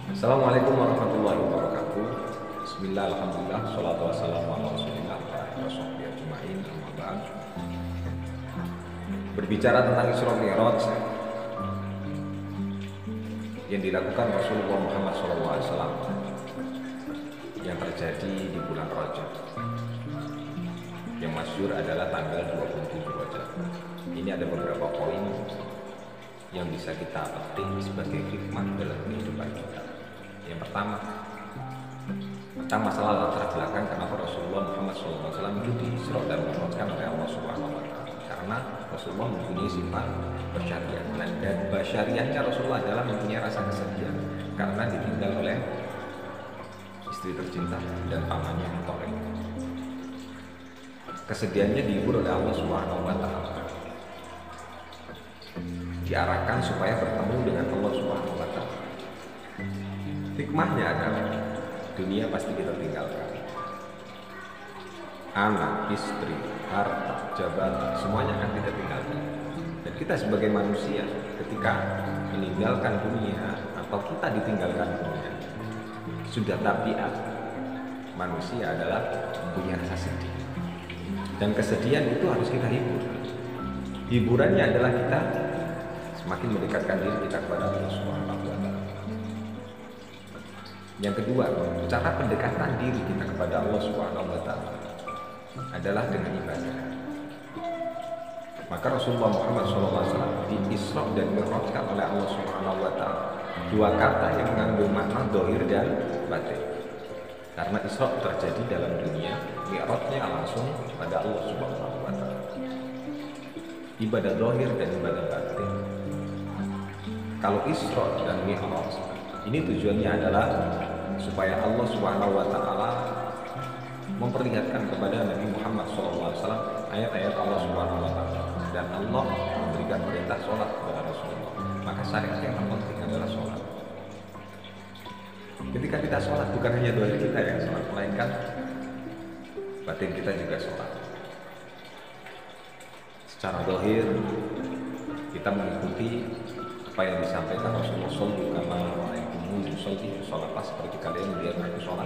Assalamualaikum warahmatullahi wabarakatuh. Bismillah, alhamdulillah, salatu wassalamu ala rasulillah wa ala sahbihi ajma'in, amma ba'd. Berbicara tentang Isra Mi'raj yang dilakukan Rasulullah Muhammad SAW yang terjadi di bulan Rajab, yang masyhur adalah tanggal 27 Rajab. Ini ada beberapa poin yang bisa kita petik sebagai hikmah dalam kehidupan kita. Yang pertama, tentang masalah latar belakang kenapa Rasulullah Muhammad SAW itu diisra dan dimuliakan oleh Allah Subhanahu wa Ta'ala. Karena Rasulullah mempunyai sifat basyariah, dan basyariahnya Rasulullah adalah mempunyai rasa kesedihan karena ditinggal oleh istri tercinta dan pamannya yang toleh. Kesedihannya dihibur oleh Allah Subhanahu wa Ta'ala, diarahkan supaya bertemu dengan Allah Subhanahu wa Ta'ala. Hikmahnya adalah dunia pasti kita tinggalkan. Anak, istri, harta, jabatan, semuanya akan kita tinggalkan. Dan kita sebagai manusia ketika meninggalkan dunia atau kita ditinggalkan dunia, sudah tabiat manusia adalah punya rasa sedih. Dan kesedihan itu harus kita hibur. Hiburannya adalah kita semakin mendekatkan diri kita kepada Allah Subhanahu wa Ta'ala. Yang kedua, cara pendekatan diri kita kepada Allah Subhanahu wa Ta'ala adalah dengan ibadah. Maka Rasulullah Muhammad SAW di-Isra dan Mi'rajkan oleh Allah Subhanahu wa Ta'ala, dua kata yang mengandung makna dhahir dan batin. Karena Isra terjadi dalam dunia, Mi'rajnya langsung pada Allah Subhanahu wa Ta'ala. Ibadah dhahir dan ibadah batin. Kalau Isra dan Mi'raj ini tujuannya adalah supaya Allah Subhanahu wa Ta'ala memperlihatkan kepada Nabi Muhammad SAW ayat-ayat Allah Subhanahu wa Ta'ala, dan Allah memberikan perintah sholat kepada Rasulullah. Maka syariat yang terpenting adalah sholat. Ketika kita sholat, bukan hanya doa kita yang sholat, melainkan batin kita juga sholat. Secara dohir kita mengikuti apa yang disampaikan Rasulullah SAW. Sholatlah seperti kalian melihat aku sholat.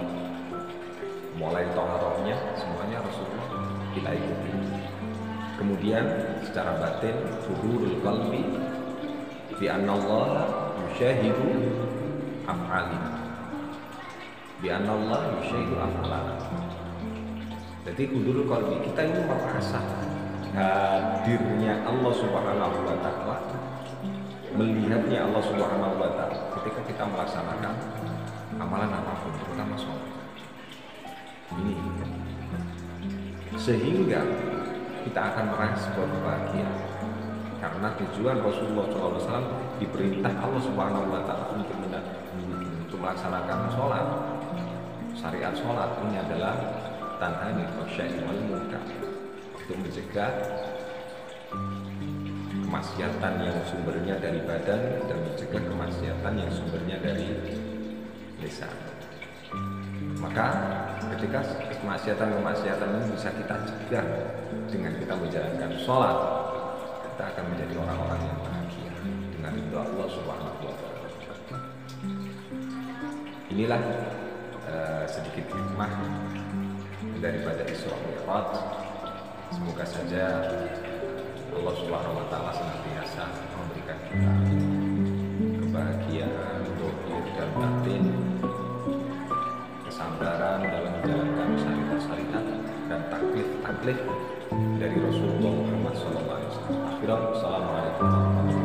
Mulai toharohnya semuanya Rasulullah kita ikuti. Kemudian secara batin, hudurul qalbi bi annallaha yushahidu af'alina, bi annallaha yushahidu af'alana. Jadi hudurul qalbi, kita ini merasa hadirnya Allah Subhanahu wa Ta'ala, melihatnya Allah Subhanahu wa Ta'ala ketika kita melaksanakan amalan apapun, terutama sholat. Ini sehingga kita akan meraih sebuah kebahagiaan, karena tujuan Rasulullah SAW diperintah Allah Subhanahu wa Ta'ala untuk melaksanakan sholat. Syariat sholat ini adalah tanhani wasyai wal munkar, untuk mencegah kemaksiatan yang sumbernya dari badan dan mencegah kemaksiatan yang sumbernya dari lisan. Maka ketika kemaksiatan ini bisa kita cegah dengan kita menjalankan sholat, kita akan menjadi orang-orang yang bahagia dengan ridha Allah Subhanahu wa Ta'ala. Inilah sedikit hikmah daripada Isra Mi'raj. Semoga saja Allah Subhanahu wa Ta'ala senantiasa memberikan kita kebahagiaan dohir dan batin, kesabaran dalam menjalankan syariat-syariat dan taklif-taklif dari Rasulullah Muhammad SAW. Akhirnya, assalamualaikum warahmatullahi wabarakatuh.